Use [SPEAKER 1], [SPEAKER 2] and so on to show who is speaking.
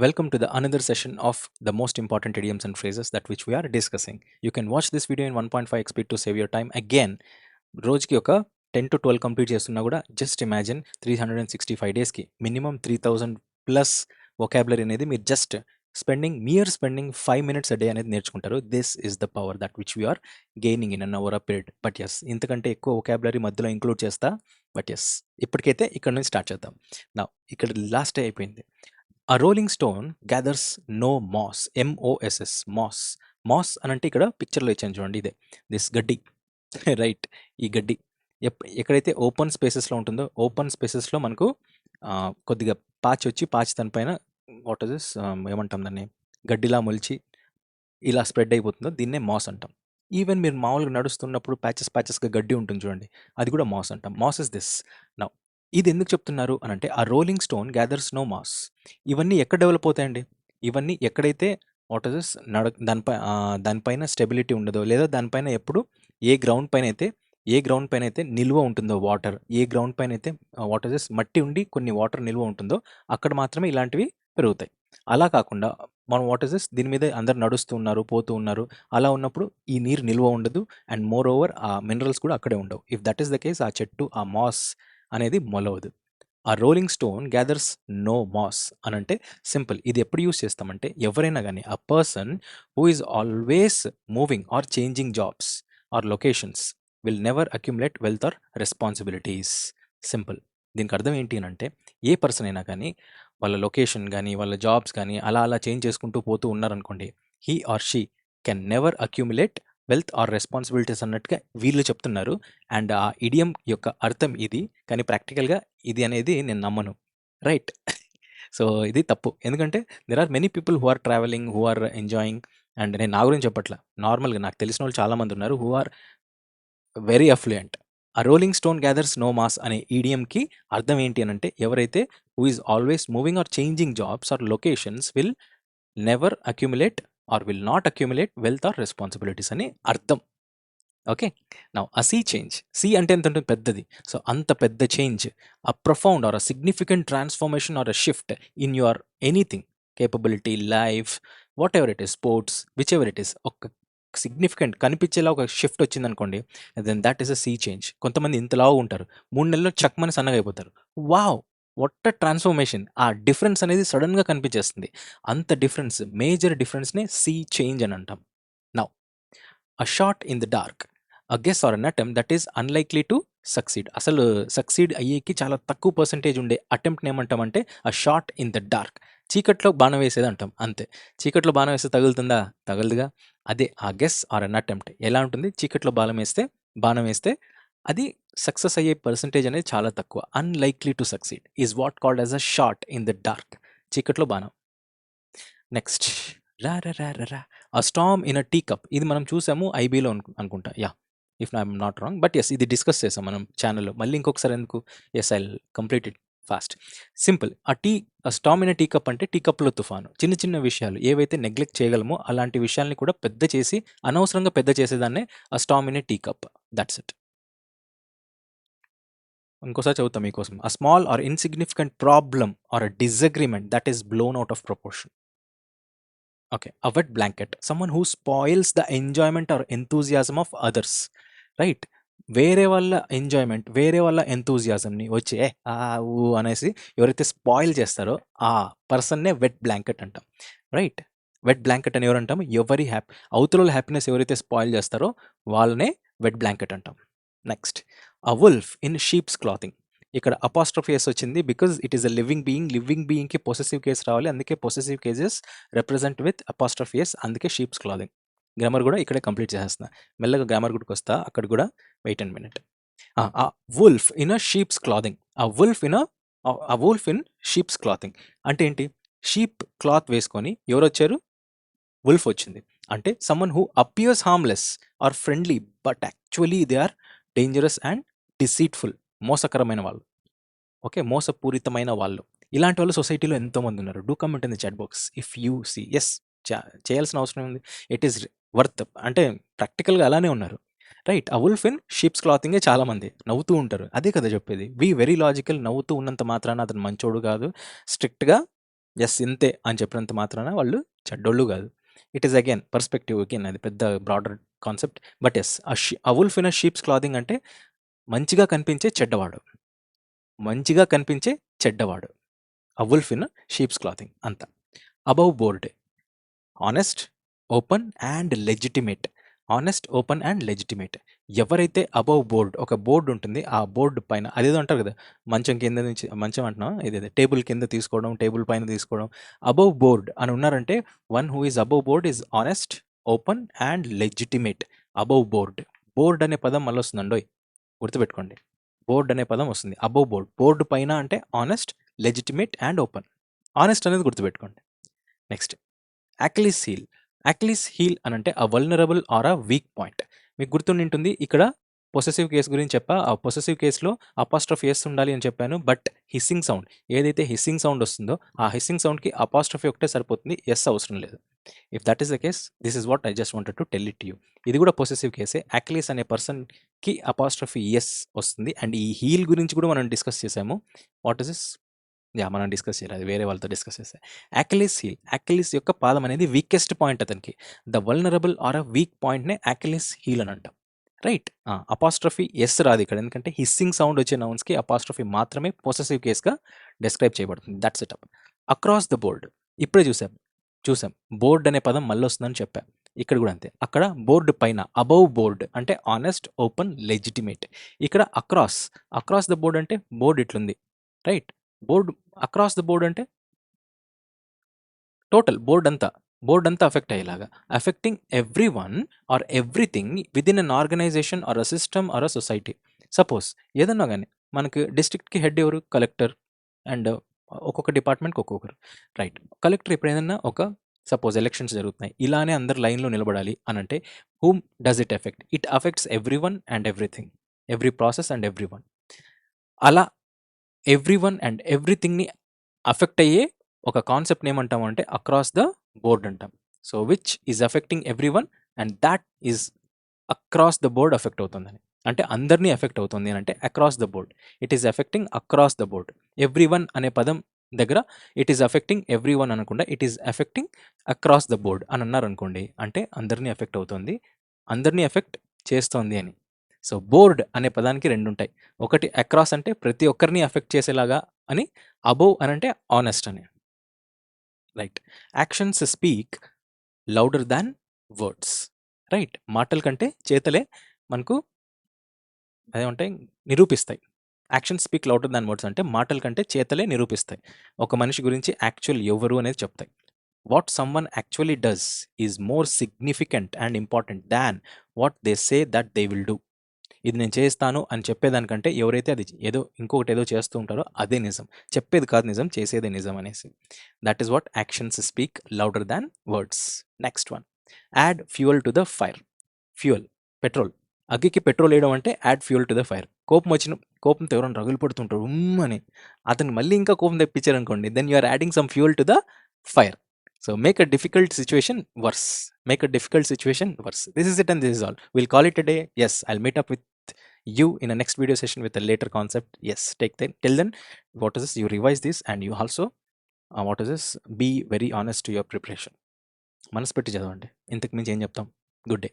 [SPEAKER 1] Welcome to the another session of the most important idioms and phrases that which we are discussing. You can watch this video in 1.5x speed to save your time. Again, రోజుకి ఒక 10 to 12 complete చేస్తున్నా కూడా just imagine 365 డేస్కి minimum 3000 plus vocabulary అనేది మీరు just spending 5 minutes a day అనేది నేర్చుకుంటారు. This is the power that which we are gaining in an hour period. But yes, ఇంతకంటే ఎక్కువ వొకాబులరీ మధ్యలో ఇంక్లూడ్ చేస్తా. బట్ ఎస్, ఇప్పటికైతే ఇక్కడ నుంచి స్టార్ట్ చేద్దాం. నా ఇక్కడ లాస్ట్ అయిపోయింది. A rolling stone gathers no moss. MOSS, mass. Mass అని అంటే ఇక్కడ పిక్చర్లో ఇచ్చాను చూడండి, ఇదే దిస్ గడ్డి. రైట్, ఈ గడ్డి ఎక్కడైతే ఓపెన్ స్పేసెస్లో ఉంటుందో, ఓపెన్ స్పేసెస్లో మనకు కొద్దిగా పాచి వచ్చి పాచి దానిపైన వాట్ ఇస్ దిస్ ఏమంటాం దాన్ని, గడ్డిలా మొలిచి ఇలా స్ప్రెడ్ అయిపోతుందో దీన్నే మాస్ అంటాం. ఈవెన్ మీరు మామూలుగా నడుస్తున్నప్పుడు ప్యాచెస్గా గడ్డి ఉంటుంది చూడండి, అది కూడా మాస్ అంటాం. Mass is this. నౌ ఇది ఎందుకు చెప్తున్నారు అని అంటే, ఆ rolling stone gathers no moss. ఇవన్నీ ఎక్కడ డెవలప్ అవుతాయండి? ఇవన్నీ ఎక్కడైతే వాట్ ఇస్ దిస్ దానిపైన స్టెబిలిటీ ఉండదో, లేదా దానిపైన ఎప్పుడు ఏ గ్రౌండ్ పైన అయితే నిల్వ ఉంటుందో వాటర్, ఏ గ్రౌండ్ పైన అయితే వాట్ ఇస్ దిస్ మట్టి ఉండి కొన్ని వాటర్ నిల్వ ఉంటుందో, అక్కడ మాత్రమే ఇలాంటివి పెరుగుతాయి. అలా కాకుండా మనం వాట్ ఇస్ దిస్ దీని మీద అందరు నడుస్తూ ఉన్నారు, పోతూ ఉన్నారు, అలా ఉన్నప్పుడు ఈ నీరు నిల్వ ఉండదు. అండ్ మోర్ ఓవర్ ఆ మినరల్స్ కూడా అక్కడే ఉండవు. If that is the case, ఆ చెట్టు, ఆ మాస్ అనేది మొలవదు. ఆ rolling stone gathers no moss అని అంటే సింపుల్. ఇది ఎప్పుడు యూస్ చేస్తామంటే, ఎవరైనా కానీ ఆ person who is always moving or changing jobs or locations will never accumulate wealth or responsibilities. Simple. దీనికి అర్థం ఏంటి అని అంటే, ఏ పర్సన్ అయినా కానీ వాళ్ళ లొకేషన్ కానీ వాళ్ళ జాబ్స్ కానీ అలా చేంజ్ చేసుకుంటూ పోతూ ఉన్నారనుకోండి, he or she can never accumulate wealth or responsibilities అన్నట్టుగా వీళ్ళు చెప్తున్నారు. అండ్ ఆ ఇడియం యొక్క అర్థం ఇది, కానీ ప్రాక్టికల్గా ఇది అనేది నేను నమ్మను. రైట్. సో ఇది తప్పు. ఎందుకంటే there are many people who are travelling, who are enjoying. And నేను నా గురించి చెప్పట్లా, నార్మల్గా నాకు తెలిసిన వాళ్ళు చాలామంది ఉన్నారు హూ ఆర్ వెరీ అఫ్లుయెంట్. ఆ rolling stone gathers no moss అనే ఈడియంకి అర్థం ఏంటి అని అంటే, ఎవరైతే who is always moving or changing jobs or locations will never accumulate or will not accumulate wealth or responsibilities అని అర్థం. ఓకే. నౌ ఆ సీ చేంజ్, సీ అంటే ఎంత ఉంటుంది? పెద్దది. సో అంత పెద్ద చేంజ్, ఆ profound or a significant transformation or a shift in your anything, capability, life, what ever it is, sports, whichever it is, ఒక సిగ్నిఫికెంట్ కనిపించేలా ఒక షిఫ్ట్ వచ్చిందనుకోండి, then that is a sea change. కొంతమంది ఇంతలాగా ఉంటారు, 3 నెలల్లో చక్మని సన్నగా అయిపోతారు. Wow, what a transformation! ఆ డిఫరెన్స్ అనేది సడన్గా కనిపించేస్తుంది. అంత డిఫరెన్స్, మేజర్ డిఫరెన్స్ని సీ చేంజ్ అని అంటాం. Now a shot in the dark, a guess or an attempt that is unlikely to succeed. అసలు సక్సీడ్ అయ్యేకి చాలా తక్కువ పర్సెంటేజ్ ఉండే అటెంప్ట్ని ఏమంటామంటే అ షాట్ ఇన్ ద డార్క్. చీకట్లో బాణం వేసేది అంటాం, అంతే. చీకట్లో బాణం వేస్తే తగులుతుందా? తగలదుగా. అదే ఆ గెస్ ఆర్ అన్ అటెంప్ట్ ఎలా ఉంటుంది? చీకట్లో బాణం వేస్తే అది సక్సెస్ అయ్యే పర్సెంటేజ్ అనేది చాలా తక్కువ. Unlikely to succeed is what called as a shot in the dark. చీకట్లో బాణం. నెక్స్ట్, రా రా రా రా రా, a storm in a teacup. ఇది మనం చూసాము ఐబీలో అనుకుంటా. Yeah, if I'm not wrong. But yes, ఇది డిస్కస్ చేసాం మనం ఛానల్లో. మళ్ళీ ఇంకొకసారి ఎందుకు? Yes, I complete it fast. Simple. A storm in a teacup అంటే టీ కప్లో తుఫాను. చిన్న చిన్న విషయాలు ఏవైతే నెగ్లెక్ట్ చేయగలమో అలాంటి విషయాల్ని కూడా పెద్ద చేసి, అనవసరంగా పెద్ద చేసేదాన్నే ఆ storm in a tea cup. That's it. ఇంకోసారి చదువుతాం మీకోసం. A small or insignificant problem or a disagreement that is blown out of proportion. Okay, a wet blanket, someone who spoils the enjoyment or enthusiasm of others, right? వేరే వాళ్ళ enjoyment, వేరే వాళ్ళ ఎంతూజియాజంని వచ్చి ఊ అనేసి ఎవరైతే స్పాయిల్ చేస్తారో ఆ పర్సన్నే వెట్ బ్లాంకెట్ అంటాం. రైట్. వెట్ బ్లాంకెట్ అని ఎవరంటాం? ఎవరి అవతల హ్యాపీనెస్ ఎవరైతే స్పాయిల్ చేస్తారో వాళ్ళనే వెట్ బ్లాంకెట్ అంటాం. Next, a wolf in sheep's clothing. ఇక్కడ అపాస్ట్రఫీ ఎస్ వచ్చింది because it is a living బీయింగ్కి పొసెసివ్ కేస్ రావాలి. అందుకే possessive cases represent with apostrophe S, అందుకే షీప్స్ క్లాతింగ్. గ్రామర్ కూడా ఇక్కడే కంప్లీట్ చేసేస్తున్నా. మెల్లగా గ్రామర్ గుడికి వస్తా, అక్కడ కూడా వెయిట్ అండ్ మినిట్. ఆ wolf in a sheeps clothing, ఆ వుల్ఫ్ ఇన్ షీప్స్ క్లాతింగ్ అంటే ఏంటి? షీప్ క్లాత్ వేసుకొని ఎవరు వచ్చారు? వుల్ఫ్ వచ్చింది. అంటే someone who appears harmless or friendly but actually they are dangerous and deceitful. మోసకరమైన వాళ్ళు. ఓకే, మోసపూరితమైన వాళ్ళు. ఇలాంటి వాళ్ళు సొసైటీలో ఎంతోమంది ఉన్నారు. Do comment in the chat box if you see. Yes, చేయాల్సిన అవసరం ఉంది. It is worth. అంటే ప్రాక్టికల్గా అలానే ఉన్నారు. రైట్. ఆ వుల్ఫ్ ఇన్ షీప్స్ క్లాతింగే చాలామంది నవ్వుతూ ఉంటారు. అదే కదా చెప్పేది. We very logical. నవ్వుతూ ఉన్నంత మాత్రాన అతను మంచోడు కాదు. స్ట్రిక్ట్గా ఎస్ ఇంతే అని చెప్పినంత మాత్రాన వాళ్ళు చెడ్డోళ్ళు కాదు. It is again perspective, again అది పెద్ద broader concept. But yes a wolf in a sheeps clothing అంటే మంచిగా కనిపించే చెడ్డవాడు, మంచిగా కనిపించే చెడ్డవాడు. అ వుల్ఫ్ ఇన్ షీప్స్ క్లాతింగ్ అంత. Above board honest, open and legitimate. Honest, open and legitimate. ఎవరైతే అబవ్ బోర్డ్, ఒక బోర్డు ఉంటుంది, ఆ బోర్డు పైన అదేదో అంటారు కదా, మంచం కింద నుంచి, మంచం అంటున్నాం ఇదేదో టేబుల్ కింద తీసుకోవడం, టేబుల్ పైన తీసుకోవడం, అబవ్ బోర్డ్ అని ఉన్నారంటే one who is above board is honest, open and legitimate. Above board, board అనే పదం మళ్ళీ వస్తుందండోయ్, గుర్తుపెట్టుకోండి. బోర్డ్ అనే పదం వస్తుంది. అబవ్ బోర్డ్, బోర్డు పైన అంటే honest, legitimate and open. Honest అనేది గుర్తుపెట్టుకోండి. Next Achilles heel. Achilles heel అని అంటే a vulnerable or a weak point. మీకు గుర్తుండింటుంది, ఇక్కడ పొసెసివ్ కేస్ గురించి చెప్పా. ఆ పొసెసివ్ కేసులో అపాస్ట్రఫీ ఎస్ ఉండాలి అని చెప్పాను. బట్ హిస్సింగ్ సౌండ్, ఏదైతే హిస్సింగ్ సౌండ్ వస్తుందో ఆ హిస్సింగ్ సౌండ్కి అపాస్ట్రఫీ ఒకటే సరిపోతుంది, ఎస్ అవసరం లేదు. If that is the case, this is what I just wanted to tell it you. ఇది కూడా పొసెసివ్ కేసే. అక్లీస్ అనే పర్సన్కి అపాస్ట్రఫీ ఎస్ వస్తుంది. అండ్ ఈ హీల్ గురించి కూడా మనం డిస్కస్ చేసాము. What is this? మనం డిస్కస్ చేయాలి, అది వేరే వాళ్ళతో డిస్కస్ చేస్తే. అకిలిస్ హీల్, అకిలిస్ యొక్క పాదం అనేది వీకెస్ట్ పాయింట్ అతనికి. The vulnerable or a weak పాయింట్నే అకిలిస్ హీల్ అని అంటాం. రైట్. అపాస్ట్రఫీ ఎస్ రాదు ఇక్కడ, ఎందుకంటే హిస్సింగ్ సౌండ్ వచ్చే నౌన్స్కి అపాస్ట్రఫీ మాత్రమే పొసెసివ్ కేస్గా డిస్క్రైబ్ చేయబడుతుంది. That's it up. Across the board, ఇప్పుడే చూసాం బోర్డ్ అనే పదం మళ్ళీ వస్తుందని చెప్పా. ఇక్కడ కూడా అంతే. అక్కడ బోర్డు పైన అబవ్ బోర్డ్ అంటే ఆనెస్ట్, ఓపెన్, లెజిటిమేట్. ఇక్కడ అక్రాస్ ద బోర్డ్ అంటే బోర్డ్ ఇట్లుంది, right. Board across the board అంటే టోటల్ బోర్డ్ అంతా అఫెక్ట్ అయ్యేలాగా. Affecting every one or everything within an organisation or a system or a society. Suppose ఏదన్నా కానీ మనకి డిస్ట్రిక్ట్కి హెడ్ ఎవరు? కలెక్టర్. అండ్ ఒక్కొక్క డిపార్ట్మెంట్కి ఒక్కొక్కరు, రైట్. కలెక్టర్ ఇప్పుడు ఏదన్నా ఒక సపోజ్ ఎలక్షన్స్ జరుగుతున్నాయి, ఇలానే అందరు లైన్లో నిలబడాలి అని అంటే whom does it effect? It affects every one and everything, every process and every one. అలా ఎవ్రీ వన్ అండ్ ఎవ్రీథింగ్ని అఫెక్ట్ అయ్యే ఒక కాన్సెప్ట్ ఏమంటాము అంటే అక్రాస్ ద బోర్డ్ అంటాం. So which is affecting every one and that is across the board affect అవుతుందని, అంటే అందరినీ effect అవుతుంది అని అంటే across the board. It is affecting across the board. Every one అనే పదం దగ్గర it is affecting every one అనకుండా it is affecting across the board అని అన్నారు అనుకోండి, అంటే అందరినీ ఎఫెక్ట్ అవుతుంది, అందరినీ ఎఫెక్ట్ చేస్తోంది అని. సో బోర్డ్ అనే పదానికి రెండు ఉంటాయి. ఒకటి అక్రాస్ అంటే ప్రతి ఒక్కరిని ఎఫెక్ట్ చేసేలాగా అని, అబోవ్ అని అంటే ఆనెస్ట్ అని, right. Actions speak louder than words, right. మాటల కంటే చేతలే మనకు అదేమంటాయి, నిరూపిస్తాయి. Action speak louder than words అంటే మాటల కంటే చేతలే నిరూపిస్తాయి. ఒక మనిషి గురించి యాక్చువల్ ఎవరు అనేది చెప్తాయి. What someone actually does is more significant and important than what they say that they will do. ఇది నేను చేస్తాను అని చెప్పేదానికంటే ఎవరైతే అది ఏదో ఇంకొకటి ఏదో చేస్తూ ఉంటారో అదే నిజం. చెప్పేది కాదు నిజం, చేసేదే నిజం అనేసి. That is what actions speak louder than words. Next one, add fuel to the fire. Fuel, petrol. అగ్గికి పెట్రోల్ వేయడం అంటే add fuel to the fire. కోపంతో ఎవరైనా రగులు పడుతుంటారు అని, అతను మళ్ళీ ఇంకా కోపం తెప్పించారనుకోండి, then you are adding some fuel to the fire. So make a difficult situation worse. Make a difficult situation worse. This is it and this is all. We'll call it a day. Yes, I'll meet up with you in a next video session with a later concept. Yes, take that. Till then, what is this? You revise this and you also, what is this? Be very honest to your preparation. మనసు పెట్టి చదవండి. ఇంతకు మించి ఏం చెప్తాం. Good day.